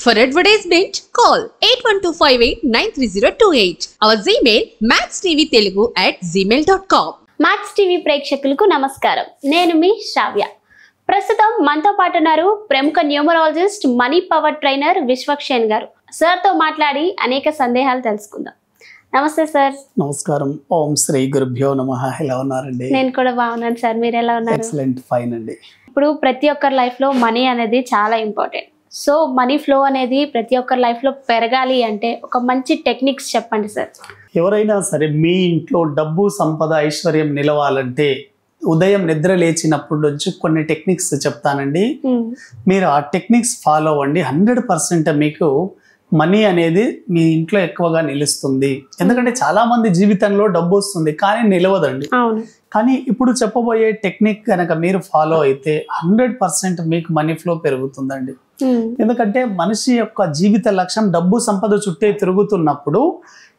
For advertisement, call 8125893028. Our Gmail maxtvtelugu@gmail.com. Max TV ప్రేక్షకులకు నమస్కారం. నేను మీ శ్రావ్య. ప్రస్తుతం మనతో పాటు ఉన్నారు ప్రముఖ numerologist, money power trainer Vishwaksen గారు. సార్తో మాట్లాడి అనేక సందేహాలు తెలుసుకుందాం. నమస్తే సార్. నమస్కారం. ఓం శ్రీ గురుభ్యో నమః. ఎలా ఉన్నారండి? నేను కూడా బాగున్నాను సార్. మీరు ఎలా ఉన్నారు? ఎక్సలెంట్, ఫైన్ అండి. ఇప్పుడు ప్రతి ఒక్కరి లైఫ్లో మనీ అనేది చాలా ఇంపార్టెంట్. సో మనీ ఫ్లో అనేది ప్రతి ఒక్కరి లైఫ్లో పెరగాలి అంటే ఒక మంచి టెక్నిక్స్ చెప్పండి సార్. ఎవరైనా సరే మీ ఇంట్లో డబ్బు, సంపద, ఐశ్వర్యం నిలవాలంటే ఉదయం నిద్ర లేచినప్పటి నుంచి కొన్ని టెక్నిక్స్ చెప్తానండి. మీరు ఆ టెక్నిక్స్ ఫాలో అవ్వండి. 100% మీకు మనీ అనేది మీ ఇంట్లో ఎక్కువగా నిలుస్తుంది. ఎందుకంటే చాలా మంది జీవితంలో డబ్బు వస్తుంది కానీ నిలవదండి. కానీ ఇప్పుడు చెప్పబోయే టెక్నిక్ కనుక మీరు ఫాలో అయితే 100% మీకు మనీ ఫ్లో పెరుగుతుందండి. ఎందుకంటే మనిషి యొక్క జీవిత లక్ష్యం డబ్బు, సంపద చుట్టే తిరుగుతున్నప్పుడు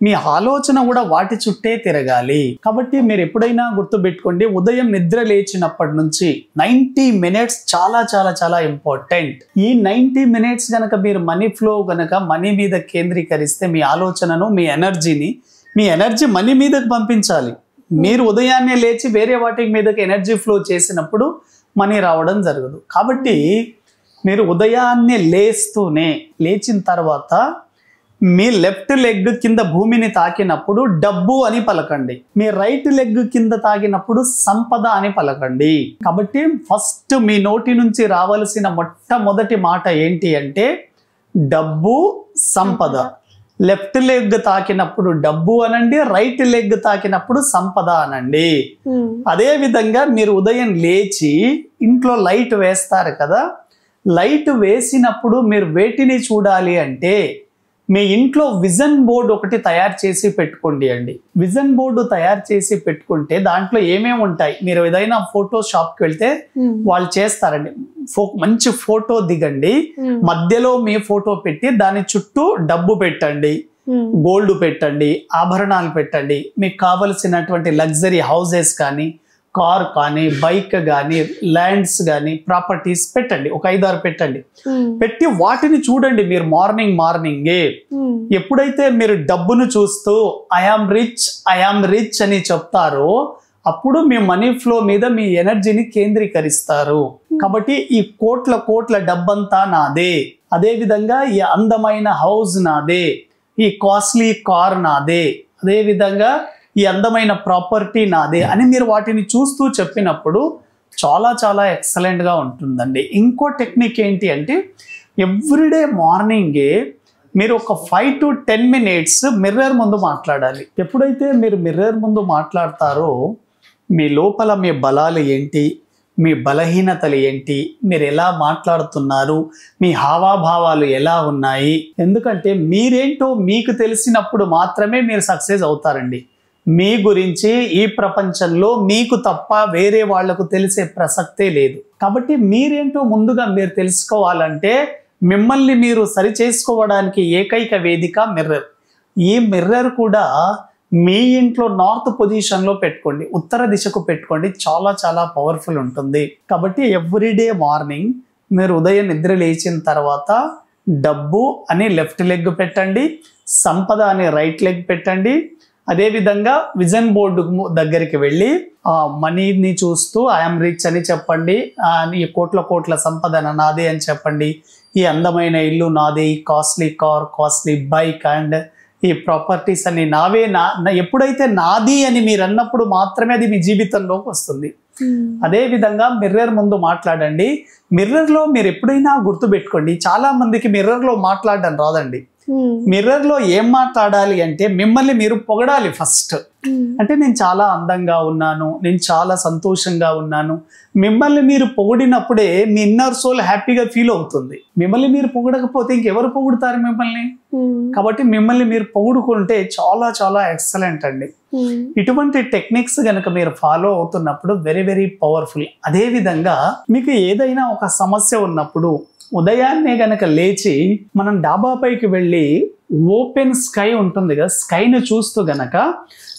మీ ఆలోచన కూడా వాటి చుట్టే తిరగాలి. కాబట్టి మీరు ఎప్పుడైనా గుర్తుపెట్టుకోండి, ఉదయం నిద్ర లేచినప్పటి నుంచి 90 minutes చాలా చాలా చాలా ఇంపార్టెంట్. ఈ 90 minutes గనక మీరు మనీ ఫ్లో గనక మనీ మీద కేంద్రీకరిస్తే మీ ఆలోచనను, మీ ఎనర్జీ మనీ మీదకి పంపించాలి. మీరు ఉదయాన్నే లేచి వేరే వాటి మీదకి ఎనర్జీ ఫ్లో చేసినప్పుడు మనీ రావడం జరగదు. కాబట్టి మీరు ఉదయాన్నే లేచిన తర్వాత మీ లెఫ్ట్ లెగ్ కింద భూమిని తాకినప్పుడు డబ్బు అని పలకండి. మీ రైట్ లెగ్ కింద తాకినప్పుడు సంపద అని పలకండి. కాబట్టి ఫస్ట్ మీ నోటి నుంచి రావాల్సిన మొట్టమొదటి మాట ఏంటి అంటే డబ్బు, సంపద. లెఫ్ట్ లెగ్ తాకినప్పుడు డబ్బు అనండి, రైట్ లెగ్ తాకినప్పుడు సంపద అనండి. అదే విధంగా మీరు ఉదయం లేచి ఇంట్లో లైట్ వేస్తారు కదా, లైట్ వేసినప్పుడు మీరు వేటిని చూడాలి అంటే మీ ఇంట్లో విజన్ బోర్డు ఒకటి తయారు చేసి పెట్టుకోండి అండి. విజన్ బోర్డు తయారు చేసి పెట్టుకుంటే దాంట్లో ఏమేమి ఉంటాయి, మీరు ఏదైనా ఫోటో షాప్కి వెళ్తే వాళ్ళు చేస్తారండి. మంచి ఫోటో దిగండి, మధ్యలో మీ ఫోటో పెట్టి దాని చుట్టూ డబ్బు పెట్టండి, గోల్డ్ పెట్టండి, ఆభరణాలు పెట్టండి, మీకు కావలసినటువంటి లగ్జరీ హౌసెస్ కానీ, కార్ కానీ, బైక్ కానీ, ల్యాండ్స్ కానీ, ప్రాపర్టీస్ పెట్టండి. ఒక 5-6 పెట్టండి. పెట్టి వాటిని చూడండి. మీరు మార్నింగే ఎప్పుడైతే మీరు డబ్బును చూస్తూ ఐఆమ్ రిచ్ అని చెప్తారో అప్పుడు మీ మనీ ఫ్లో మీద మీ ఎనర్జీని కేంద్రీకరిస్తారు. కాబట్టి ఈ కోట్ల డబ్బంతా నాదే, అదే విధంగా ఈ అందమైన హౌస్ నాదే, ఈ కాస్ట్లీ కార్ నాదే, అదే విధంగా ఈ అందమైన ప్రాపర్టీ నాదే అని మీరు వాటిని చూస్తూ చెప్పినప్పుడు చాలా చాలా ఎక్సలెంట్గా ఉంటుందండి. ఇంకో టెక్నిక్ ఏంటి అంటే ఎవ్రీడే మార్నింగే మీరు ఒక 5 to 10 minutes మిర్రర్ ముందు మాట్లాడాలి. ఎప్పుడైతే మీరు మిర్రర్ ముందు మాట్లాడతారో మీ లోపల మీ బలాలు ఏంటి, మీ బలహీనతలు ఏంటి, మీరు ఎలా మాట్లాడుతున్నారు, మీ హావాభావాలు ఎలా ఉన్నాయి. ఎందుకంటే మీరేంటో మీకు తెలిసినప్పుడు మాత్రమే మీరు సక్సెస్ అవుతారండి. మీ గురించి ఈ ప్రపంచంలో మీకు తప్ప వేరే వాళ్లకు తెలిసే ప్రసక్తే లేదు. కాబట్టి మీరేంటో ముందుగా మీరు తెలుసుకోవాలంటే మిమ్మల్ని మీరు సరి చేసుకోవడానికి ఏకైక వేదిక మిర్రర్. ఈ మిర్రర్ కూడా మీ ఇంట్లో నార్త్ పొజిషన్లో పెట్టుకోండి, ఉత్తర దిశకు పెట్టుకోండి. చాలా చాలా పవర్ఫుల్ ఉంటుంది. కాబట్టి ఎవ్రీడే మార్నింగ్ మీరు ఉదయం నిద్ర లేచిన తర్వాత డబ్బు అని లెఫ్ట్ లెగ్ పెట్టండి, సంపద అని రైట్ లెగ్ పెట్టండి. అదేవిధంగా విజన్ బోర్డు దగ్గరికి వెళ్ళి మనీని చూస్తూ ఐఎమ్ రిచ్ అని చెప్పండి, ఈ కోట్ల సంపద నాదే అని చెప్పండి, ఈ అందమైన ఇల్లు నాదే, ఈ costly car, costly bike and ఈ ప్రాపర్టీస్ అని నావే. ఎప్పుడైతే నాది అని మీరు అన్నప్పుడు మాత్రమే అది మీ జీవితంలోకి వస్తుంది. అదే విధంగా మిర్రర్ ముందు మాట్లాడండి. మిర్రర్లో మీరు ఎప్పుడైనా గుర్తుపెట్టుకోండి, చాలా మందికి మిర్రర్లో మాట్లాడడం రాదండి. మిర్రర్లో ఏం మాట్లాడాలి అంటే మిమ్మల్ని మీరు పొగడాలి ఫస్ట్. అంటే నేను చాలా అందంగా ఉన్నాను, నేను చాలా సంతోషంగా ఉన్నాను. మిమ్మల్ని మీరు పొగిడినప్పుడే మీ ఇన్నర్ సోల్ హ్యాపీగా ఫీల్ అవుతుంది. మిమ్మల్ని మీరు పొగడకపోతే ఇంకెవరు పొగుడుతారు మిమ్మల్ని? కాబట్టి మిమ్మల్ని మీరు పొగుడుకుంటే చాలా చాలా ఎక్సలెంట్ అండి. ఇటువంటి టెక్నిక్స్ గనక మీరు ఫాలో అవుతున్నప్పుడు వెరీ వెరీ పవర్ఫుల్. అదే విధంగా మీకు ఏదైనా ఒక సమస్య ఉన్నప్పుడు ఉదయాన్నే గనక లేచి మనం డాబాపైకి వెళ్ళి ఓపెన్ స్కై ఉంటుంది కదా, స్కైని చూస్తూ గనక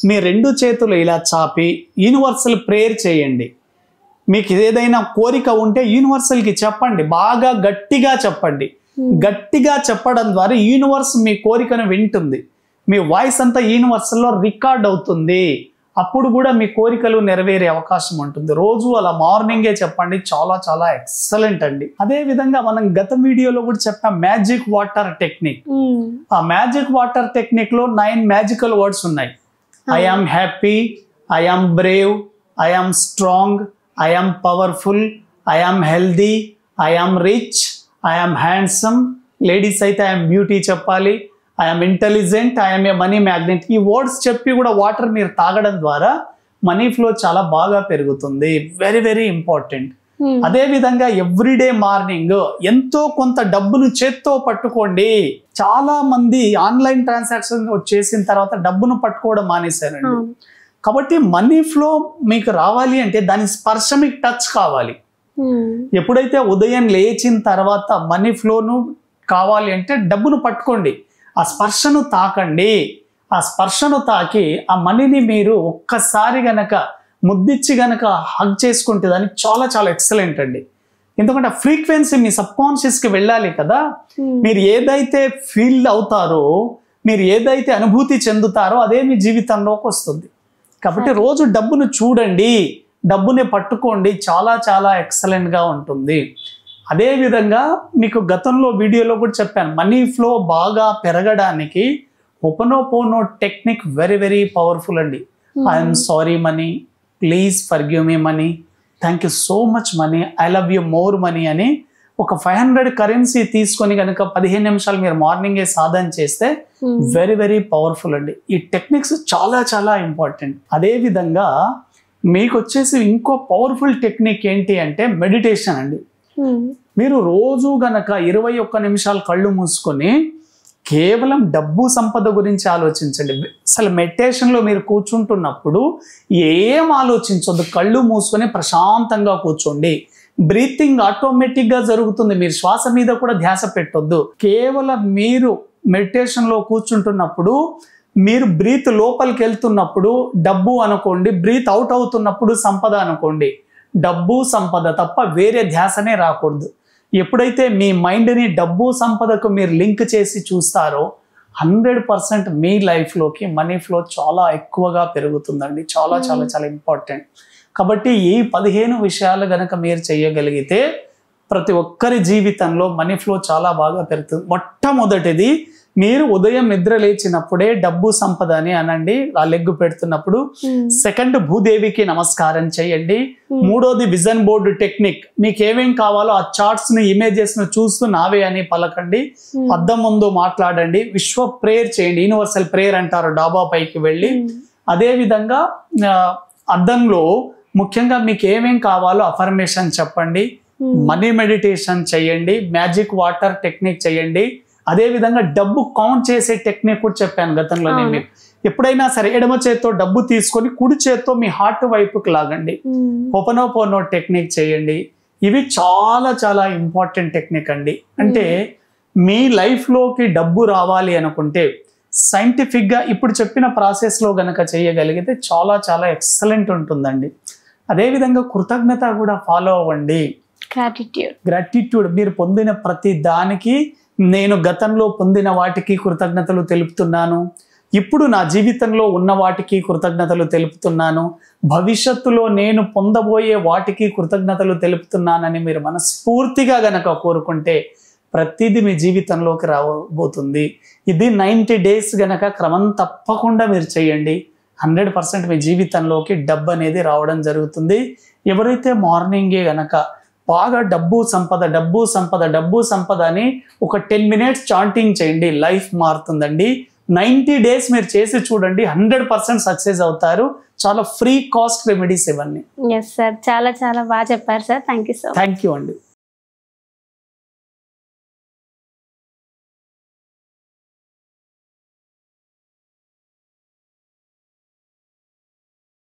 మీ 2 చేతులు ఇలా చాపి యూనివర్సల్ ప్రేయర్ చేయండి. మీకు ఏదైనా కోరిక ఉంటే యూనివర్సల్కి చెప్పండి, బాగా గట్టిగా చెప్పండి. గట్టిగా చెప్పడం ద్వారా యూనివర్స్ మీ కోరికను వింటుంది. మీ వాయిస్ అంతా యూనివర్స్లో రికార్డ్ అవుతుంది. అప్పుడు కూడా మీ కోరికలు నెరవేరే అవకాశం ఉంటుంది. రోజు అలా మార్నింగే చెప్పండి, చాలా చాలా ఎక్సలెంట్ అండి. అదే విధంగా మనం గత వీడియోలో కూడా చెప్పాం మ్యాజిక్ వాటర్ టెక్నిక్. ఆ మ్యాజిక్ వాటర్ టెక్నిక్ లో 9 మ్యాజికల్ వర్డ్స్ ఉన్నాయి. I am happy, I am brave, I am strong, I am powerful, I am healthy, I am rich, I am handsome. Ladies అయితే ఐ ఆమ్ బ్యూటీ చెప్పాలి. I'm intelligent, I'm a money magnet. ఈ words చెప్పి కూడా water మీరు తాగడం ద్వారా money flow చాలా బాగా పెరుగుతుంది. Very very important. అదే విధంగా ఎవ్రీడే మార్నింగ్ ఎంతో కొంత డబ్బును చేత్తో పట్టుకోండి. చాలా మంది ఆన్లైన్ ట్రాన్సాక్షన్ చేసిన తర్వాత డబ్బును పట్టుకోవడం మానేశారండి. కాబట్టి మనీ ఫ్లో మీకు రావాలి అంటే దాని స్పర్శ మీకు టచ్ కావాలి. ఎప్పుడైతే ఉదయం లేచిన తర్వాత మనీ ఫ్లోను కావాలి అంటే డబ్బును పట్టుకోండి, ఆ స్పర్శను తాకండి. ఆ స్పర్శను తాకి ఆ మనీని మీరు ఒక్కసారి గనక ముద్దిచ్చి గనక హగ్ చేసుకుంటే దానికి చాలా చాలా ఎక్సలెంట్ అండి. ఎందుకంటే ఆ ఫ్రీక్వెన్సీ మీ సబ్ కాన్షియస్కి వెళ్ళాలి కదా. మీరు ఏదైతే ఫీల్ అవుతారో, మీరు ఏదైతే అనుభూతి చెందుతారో అదే మీ జీవితంలోకి వస్తుంది. కాబట్టి రోజు డబ్బును చూడండి, డబ్బుని పట్టుకోండి, చాలా చాలా ఎక్సలెంట్గా ఉంటుంది. అదేవిధంగా మీకు గతంలో వీడియోలో కూడా చెప్పాను, మనీ ఫ్లో బాగా పెరగడానికి ho'oponopono technique very very powerful అండి. I'm sorry money, please forgive me money, thank you so much money, I love you more money అని ఒక 500 కరెన్సీ తీసుకొని కనుక 15 నిమిషాలు మీరు మార్నింగే సాధన చేస్తే వెరీ వెరీ పవర్ఫుల్ అండి. ఈ టెక్నిక్స్ చాలా చాలా ఇంపార్టెంట్. అదేవిధంగా మీకు వచ్చేసి ఇంకో పవర్ఫుల్ టెక్నిక్ ఏంటి అంటే మెడిటేషన్ అండి. మీరు రోజు గనక 21 నిమిషాలు కళ్ళు మూసుకొని కేవలం డబ్బు సంపద గురించి ఆలోచించండి. అసలు మెడిటేషన్లో మీరు కూర్చుంటున్నప్పుడు ఏం ఆలోచించొద్దు, కళ్ళు మూసుకొని ప్రశాంతంగా కూర్చోండి. బ్రీతింగ్ ఆటోమేటిక్గా జరుగుతుంది, మీరు శ్వాస మీద కూడా ధ్యాస పెట్టొద్దు. కేవలం మీరు మెడిటేషన్లో కూర్చుంటున్నప్పుడు మీరు బ్రీత్ లోపలికి వెళ్తున్నప్పుడు డబ్బు అనుకోండి, బ్రీత్ అవుట్ అవుతున్నప్పుడు సంపద అనుకోండి. డబ్బు సంపద తప్ప వేరే ధ్యాసనే రాకూడదు. ఎప్పుడైతే మీ మైండ్ని డబ్బు సంపదకు మీరు లింక్ చేసి చూస్తారో 100% మీ లైఫ్లోకి మనీ ఫ్లో చాలా ఎక్కువగా పెరుగుతుందండి. చాలా చాలా చాలా ఇంపార్టెంట్. కాబట్టి ఈ 15 విషయాలు గనక మీరు చేయగలిగితే ప్రతి ఒక్కరి జీవితంలో మనీ ఫ్లో చాలా బాగా పెరుగుతుంది. మొట్టమొదటిది, మీరు ఉదయం నిద్ర లేచినప్పుడే డబ్బు సంపద అని అనండి ఆ లెగ్గు పెడుతున్నప్పుడు. సెకండ్, భూదేవికి నమస్కారం చేయండి. మూడోది, విజన్ బోర్డు టెక్నిక్. మీకు ఏమేం కావాలో ఆ చార్ట్స్ ని, ఇమేజెస్ ను చూస్తూ నావే అని పలకండి. అద్దం ముందు మాట్లాడండి. విశ్వ ప్రేయర్ చేయండి, యూనివర్సల్ ప్రేయర్ అంటారు, డాబా పైకి వెళ్ళి. అదే విధంగా అద్దంలో ముఖ్యంగా మీకు ఏమేం కావాలో అఫర్మేషన్ చెప్పండి. మనీ మెడిటేషన్ చేయండి, మ్యాజిక్ వాటర్ టెక్నిక్ చేయండి. అదే విధంగా డబ్బు కౌంట్ చేసే టెక్నిక్ కూడా చెప్పాను గతంలో నేను మీకు. ఎప్పుడైనా సరే ఎడమ చేత్తో డబ్బు తీసుకొని కుడి చేత్తో మీ హార్ట్ వైపుకి లాగండి. హోపనోపోనో టెక్నిక్ చేయండి. ఇవి చాలా చాలా ఇంపార్టెంట్ టెక్నిక్ అండి. అంటే మీ లైఫ్లోకి డబ్బు రావాలి అనుకుంటే సైంటిఫిక్గా ఇప్పుడు చెప్పిన ప్రాసెస్లో గనక చేయగలిగితే చాలా చాలా ఎక్సలెంట్ ఉంటుందండి. అదేవిధంగా కృతజ్ఞత కూడా ఫాలో అవ్వండి. గ్రాటిట్యూడ్. మీరు పొందిన ప్రతి దానికి నేను గతంలో పొందిన వాటికి కృతజ్ఞతలు తెలుపుతున్నాను, ఇప్పుడు నా జీవితంలో ఉన్న వాటికి కృతజ్ఞతలు తెలుపుతున్నాను, భవిష్యత్తులో నేను పొందబోయే వాటికి కృతజ్ఞతలు తెలుపుతున్నానని మీరు మనస్ఫూర్తిగా గనక కోరుకుంటే ప్రతిదీ మీ జీవితంలోకి రాబోతుంది. ఇది 90 డేస్ గనక క్రమం తప్పకుండా మీరు చేయండి. 100% మీ జీవితంలోకి డబ్బు అనేది రావడం జరుగుతుంది. ఎవరైతే మార్నింగే గనక బాగా డబ్బు సంపద డబ్బు సంపద డబ్బు సంపద అని ఒక 10 minutes చాంటింగ్ చేయండి, లైఫ్ మారుతుందండి. 90 డేస్ మీరు చేసి చూడండి, 100% సక్సెస్ అవుతారు. చాలా ఫ్రీ కాస్ట్ రెమెడీస్ ఇవన్నీ. ఎస్ సార్, చాలా చాలా బాగా చెప్పారు sir. Thank you so much. Thank you అండి.